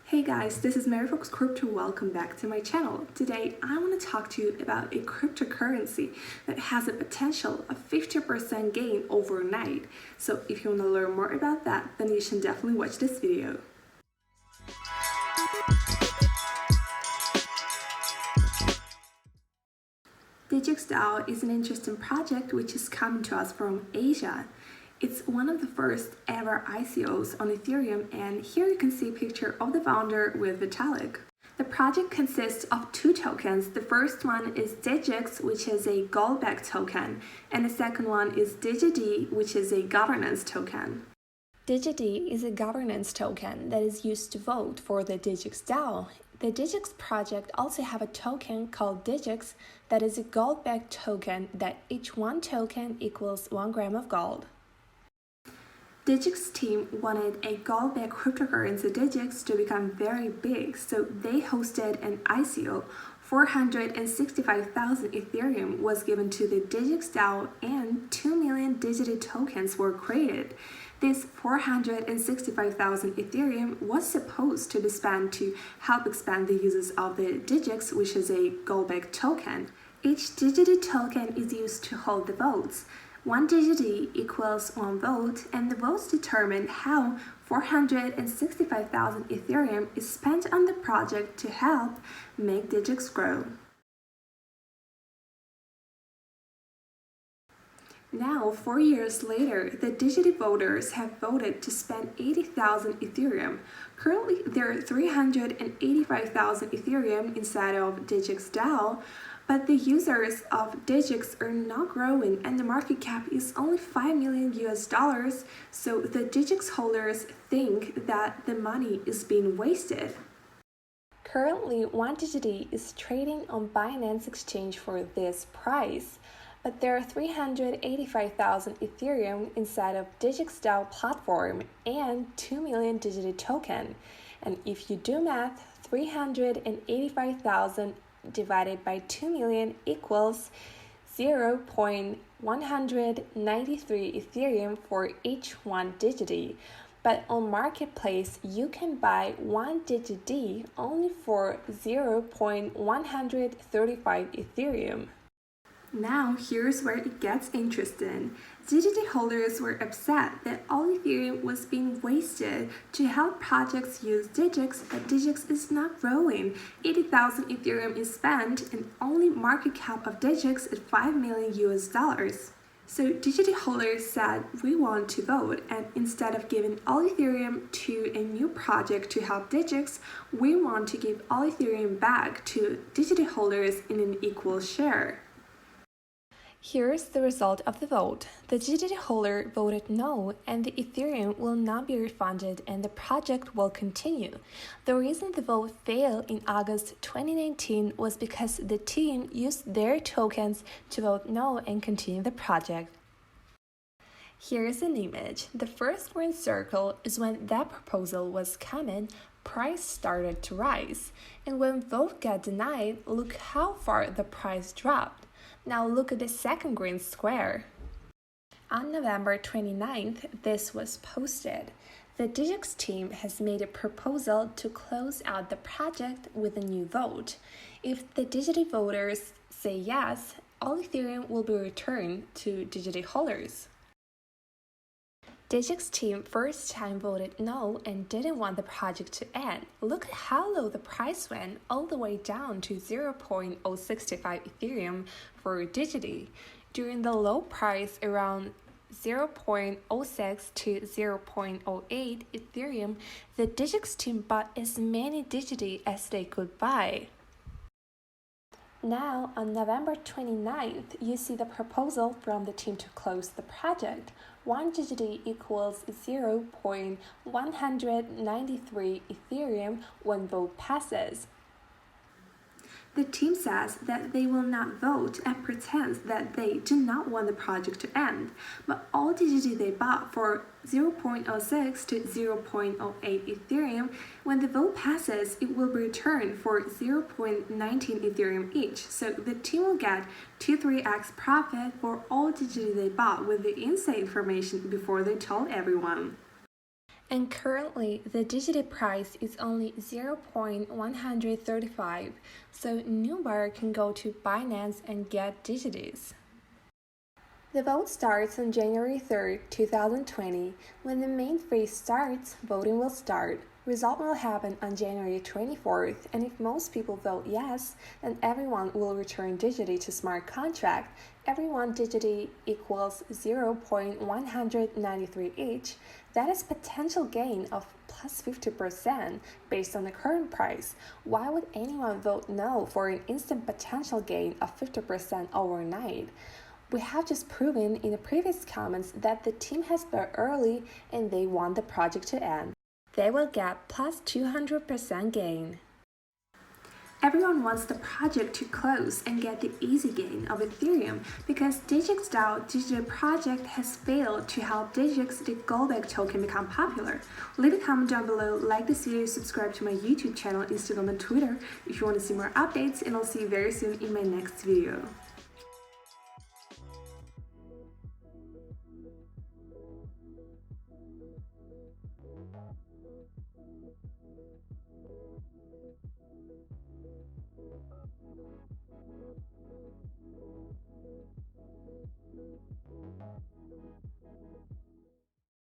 Hey guys, this is Mary Fox Crypto. Welcome back to my channel. Today I want to talk to you about a cryptocurrency that has a potential of 50% gain overnight. So if you want to learn more about that, then you should definitely watch this video. DGXDAO is an interesting project which is coming to us from Asia. It's one of the first ever ICOs on Ethereum, and here you can see a picture of the founder with Vitalik. The project consists of two tokens. The first one is DGX, which is a gold-backed token, and the second one is DGD, which is a governance token. DGD is a governance token that is used to vote for the DGXDAO. The DGX project also have a token called DGX that is a gold-backed token that each one token equals 1 gram of gold. DGX team wanted a gold-backed cryptocurrency DGX to become very big, so they hosted an ICO. 465,000 Ethereum was given to the DGXDAO and 2 million DGD tokens were created. This 465,000 Ethereum was supposed to be spent to help expand the uses of the DGX, which is a gold-backed token. Each DGD token is used to hold the votes. 1 DGD equals 1 vote, and the votes determine how 465,000 Ethereum is spent on the project to help make DGX grow. Now, 4 years later, the DGD voters have voted to spend 80,000 Ethereum. Currently, there are 385,000 Ethereum inside of DGXDAO, but the users of DGX are not growing and the market cap is only $5 million US, so the DGX holders think that the money is being wasted. Currently, 1 DGD is trading on Binance exchange for this price, but there are 385,000 Ethereum inside of DGXDAO platform and 2 million DGD token. And if you do math, 385,000 divided by 2 million equals 0.193 Ethereum for each 1 DGD. But on Marketplace, you can buy 1 DGD only for 0.135 Ethereum. Now, here's where it gets interesting. DGD holders were upset that all Ethereum was being wasted to help projects use DGX, but DGX is not growing. 80,000 Ethereum is spent and only market cap of DGX at $5 million US. So DGD holders said, we want to vote, and instead of giving all Ethereum to a new project to help DGX, we want to give all Ethereum back to DGD holders in an equal share. Here's the result of the vote. The DGD holder voted no, and the Ethereum will not be refunded and the project will continue. The reason the vote failed in August 2019 was because the team used their tokens to vote no and continue the project. Here's an image. The first green circle is when that proposal was coming, price started to rise. And when vote got denied, look how far the price dropped. Now look at the second green square. On November 29th, this was posted. The DGX team has made a proposal to close out the project with a new vote. If the DGD voters say yes, all Ethereum will be returned to DGD holders. DGX team first time voted no and didn't want the project to end. Look at how low the price went, all the way down to 0.065 Ethereum for DGD. During the low price around 0.06 to 0.08 Ethereum, the DGX team bought as many DGD as they could buy. Now, on November 29th, you see the proposal from the team to close the project. 1 DGD equals 0.193 Ethereum when vote passes. The team says that they will not vote and pretends that they do not want the project to end, but all DGD they bought for 0.06 to 0.08 Ethereum, when the vote passes, it will be returned for 0.19 Ethereum each, so the team will get 2-3x profit for all DGD they bought with the inside information before they told everyone. And currently, the DGD price is only 0.135, so new buyer can go to Binance and get DGDs. The vote starts on January 3rd, 2020. When the main phase starts, voting will start. Result will happen on January 24th, and if most people vote yes, then everyone will return DGD to smart contract. Every one DGD equals 0.193 each. That is potential gain of plus 50% based on the current price. Why would anyone vote no for an instant potential gain of 50% overnight? We have just proven in the previous comments that the team has bought early and they want the project to end. They will get plus 200% gain. Everyone wants the project to close and get the easy gain of Ethereum because DGXDAO digital project has failed to help DGX The Governing token become popular. Leave a comment down below, like this video, subscribe to my YouTube channel, Instagram and Twitter if you want to see more updates, and I'll see you very soon in my next video.